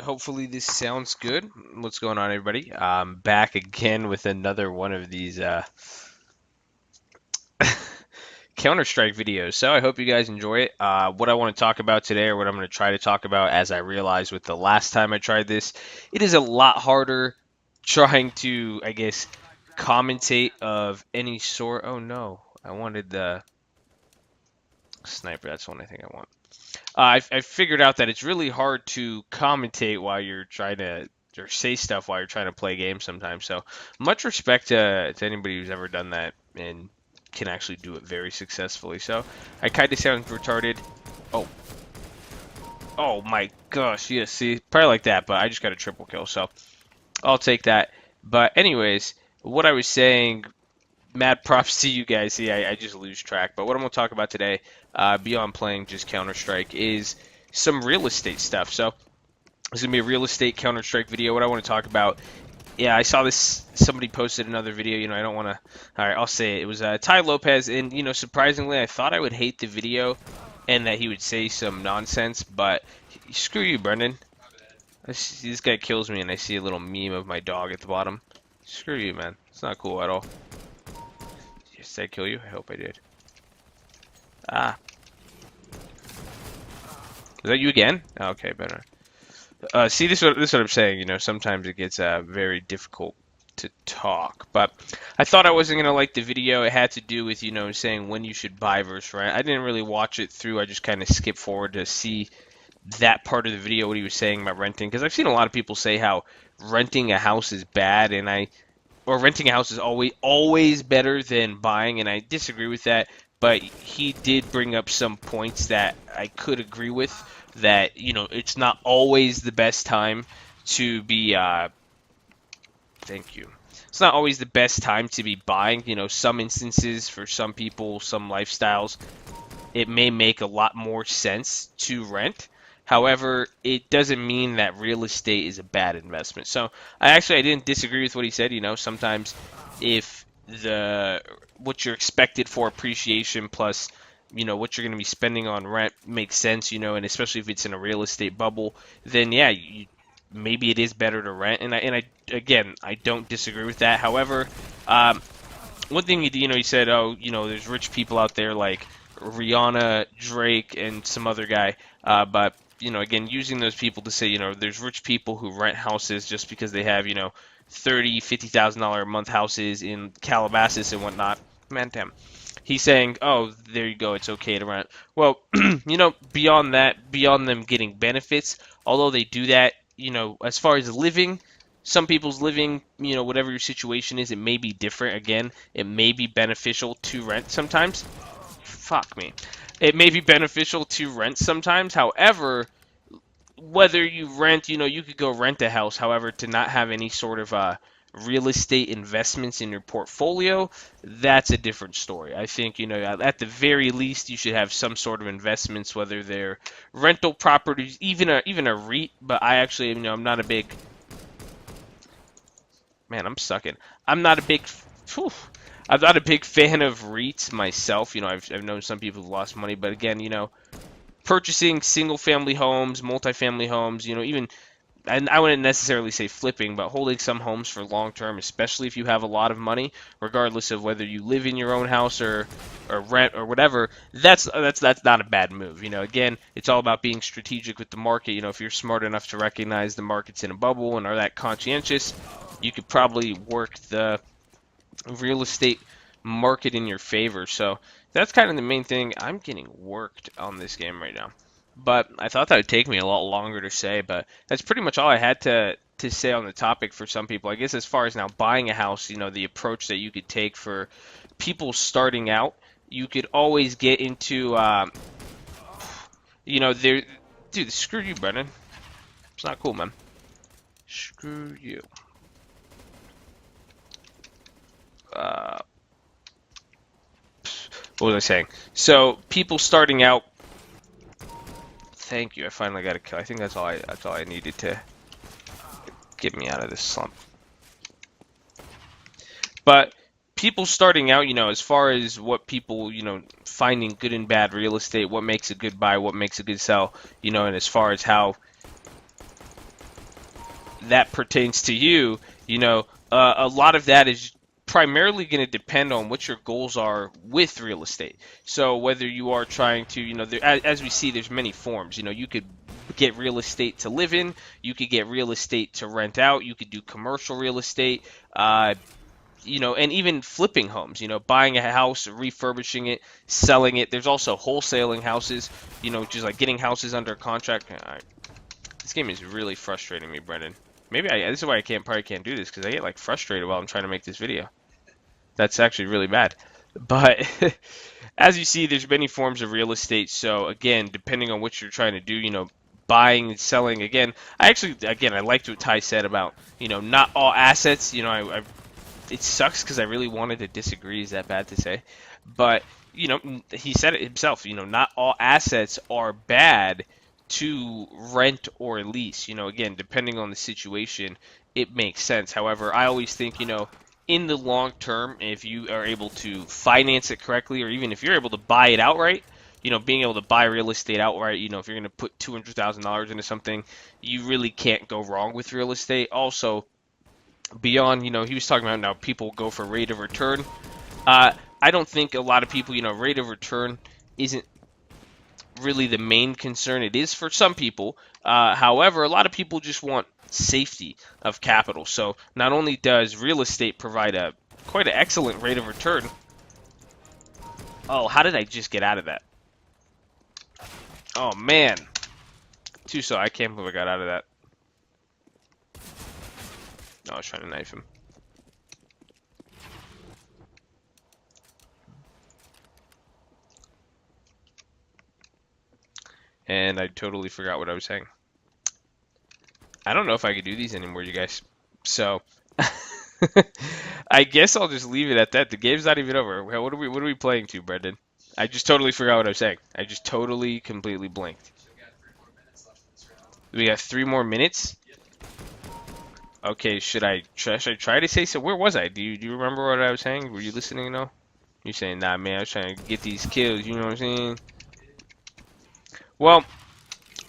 Hopefully this sounds good. What's going on, everybody? I'm back again with another one of these Counter-Strike videos. So I hope you guys enjoy it. What I want to talk about today, or what I'm going to try to talk about, as I realized with the last time I tried this, it is a lot harder trying to, I guess, commentate of any sort. Oh no, I wanted the sniper. That's the one I think I want. I figured out that it's really hard to commentate while you're trying to or say stuff while you're trying to play games sometimes. So much respect to anybody who's ever done that and can actually do it very successfully. So I kind of sound retarded. Oh, oh my gosh, yes, see, probably like that, but I just got a triple kill, so I'll take that. But anyways, what I was saying, mad props to you guys. See, I just lose track. But what I'm going to talk about today, beyond playing just Counter-Strike, is some real estate stuff. So this is going to be a real estate Counter-Strike video. What I want to talk about, yeah, I saw this, somebody posted another video, I don't want to, all right, I'll say it. It was Ty Lopez, and, surprisingly, I thought I would hate the video and that he would say some nonsense, but screw you, Brendan. This guy kills me, and I see a little meme of my dog at the bottom. Screw you, man. It's not cool at all. Did I kill you? I hope I did. Ah. Is that you again? Okay, better. See, this is what I'm saying. Sometimes it gets very difficult to talk. But I thought I wasn't gonna like the video. It had to do with saying when you should buy versus rent. I didn't really watch it through. I just kind of skipped forward to see that part of the video, what he was saying about renting. Because I've seen a lot of people say how renting a house is bad, and or renting a house is always better than buying, and I disagree with that. But he did bring up some points that I could agree with. That it's not always the best time to be. Thank you. It's not always the best time to be buying. Some instances for some people, some lifestyles, it may make a lot more sense to rent. However, it doesn't mean that real estate is a bad investment. So I didn't disagree with what he said. Sometimes if what you're expected for appreciation plus what you're going to be spending on rent makes sense, and especially if it's in a real estate bubble, then yeah, maybe it is better to rent. And I again, I don't disagree with that. However, one thing he said, oh, there's rich people out there like Rihanna, Drake, and some other guy, but again, using those people to say, there's rich people who rent houses just because they have, $50,000 a month houses in Calabasas and whatnot. Man, damn. He's saying, oh, there you go, it's okay to rent. Well, beyond that, beyond them getting benefits, although they do that, as far as living, some people's living, whatever your situation is, it may be different. Again, it may be beneficial to rent sometimes. Fuck me. It may be beneficial to rent sometimes. However, whether you rent, you could go rent a house. However, to not have any sort of real estate investments in your portfolio, that's a different story. I think, at the very least, you should have some sort of investments, whether they're rental properties, even a REIT. But I actually, I'm not a big, man, I'm sucking. I'm not a big, whew, I'm not a big fan of REITs myself. I've known some people who've lost money, but again, purchasing single-family homes, multifamily homes, even, and I wouldn't necessarily say flipping, but holding some homes for long-term, especially if you have a lot of money, regardless of whether you live in your own house or rent or whatever, that's not a bad move. Again, it's all about being strategic with the market. If you're smart enough to recognize the market's in a bubble and are that conscientious, you could probably work the real estate market in your favor. So that's kind of the main thing. I'm getting worked on this game right now, but I thought that would take me a lot longer to say. But that's pretty much all I had to say on the topic for some people. I guess as far as now buying a house, the approach that you could take for people starting out, you could always get into, there, dude, screw you, Brennan. It's not cool, man. Screw you. What was I saying? So people starting out. Thank you. I finally got a kill. I think that's all I needed to get me out of this slump. But people starting out, as far as what people, finding good and bad real estate, what makes a good buy, what makes a good sell, and as far as how that pertains to you, a lot of that is primarily going to depend on what your goals are with real estate. So whether you are trying to, as we see, there's many forms. You could get real estate to live in, you could get real estate to rent out, you could do commercial real estate, and even flipping homes, buying a house, refurbishing it, selling it. There's also wholesaling houses, just like getting houses under contract. This game is really frustrating me, Brendan. Maybe this is why I probably can't do this, because I get like frustrated while I'm trying to make this video. That's actually really bad. But as you see, there's many forms of real estate. So again, depending on what you're trying to do, buying and selling. Again, I liked what Ty said about, not all assets. It sucks because I really wanted to disagree. Is that bad to say? But he said it himself. Not all assets are bad to rent or lease. Again, depending on the situation, it makes sense. However, I always think, in the long term, if you are able to finance it correctly, or even if you're able to buy it outright, being able to buy real estate outright, if you're going to put $200,000 into something, you really can't go wrong with real estate. Also, beyond, he was talking about now people go for rate of return. I don't think a lot of people, rate of return isn't really the main concern. It is for some people. However, a lot of people just want safety of capital. So not only does real estate provide quite an excellent rate of return. Oh, how did I just get out of that? Oh man, Tuso, I can't believe I got out of that. No, I was trying to knife him. And I totally forgot what I was saying. I don't know if I could do these anymore, you guys. So I guess I'll just leave it at that. The game's not even over. What are we playing to, Brendan? I just totally forgot what I was saying. I just totally, completely blinked. We got 3 more minutes? Okay, should I try to say so? Where was I? Do you remember what I was saying? Were you listening though? You're saying, nah, man, I was trying to get these kills. You know what I'm saying? Well,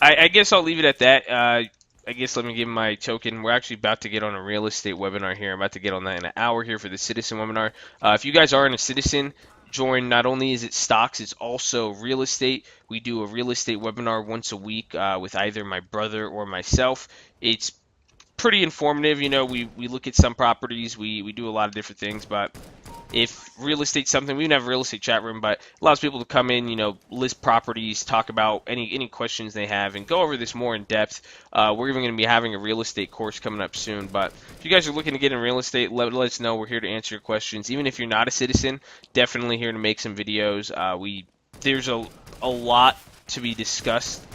I guess I'll leave it at that. I guess let me give my token. We're actually about to get on a real estate webinar here. I'm about to get on that in an hour here for the Citizen webinar. If you guys aren't a Citizen, join. Not only is it stocks, it's also real estate. We do a real estate webinar once a week with either my brother or myself. It's pretty informative. We look at some properties. We do a lot of different things, but if real estate's something, we even have a real estate chat room, but allows people to come in, list properties, talk about any questions they have, and go over this more in depth. We're even going to be having a real estate course coming up soon. But if you guys are looking to get in real estate, let us know. We're here to answer your questions. Even if you're not a Citizen, definitely here to make some videos. There's a lot to be discussed.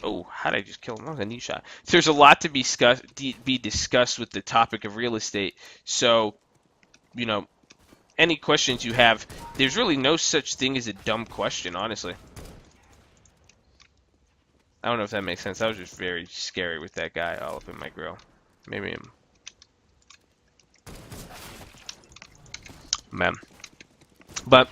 Oh, how did I just kill him? That was a neat shot. There's a lot to be discussed with the topic of real estate. So, any questions you have, there's really no such thing as a dumb question, honestly. I don't know if that makes sense. That was just very scary with that guy all up in my grill. Maybe him. Man. But,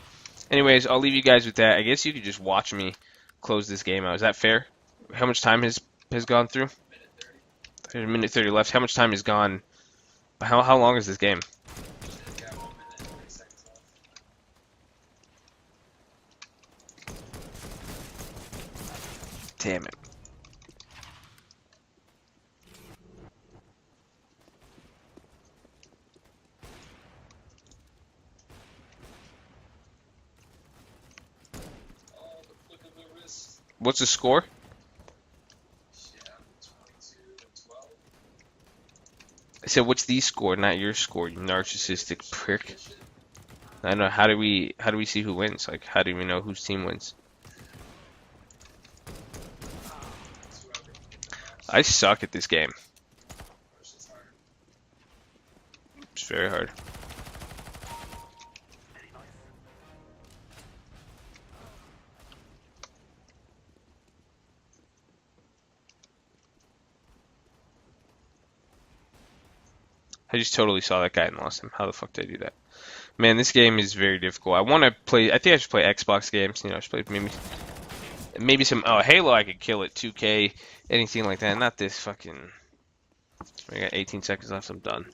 anyways, I'll leave you guys with that. I guess you could just watch me close this game out. Is that fair? How much time has gone through? There's a minute 30 left. How much time has gone? How long is this game? Damn it. What's the score? I said, what's the score, not your score, you narcissistic prick. I don't know, how do we see who wins? Like, how do we know whose team wins? I suck at this game. It's very hard. I just totally saw that guy and lost him. How the fuck did I do that? Man, this game is very difficult. I want to play. I think I should play Xbox games. I should play maybe some. Oh, Halo. I could kill it. 2K, anything like that. Not this fucking. I got 18 seconds left. I'm done.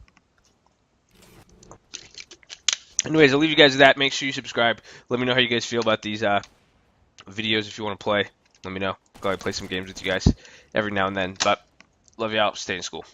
Anyways, I'll leave you guys with that. Make sure you subscribe. Let me know how you guys feel about these videos. If you want to play, let me know. Go ahead and play some games with you guys every now and then. But love you all. Stay in school.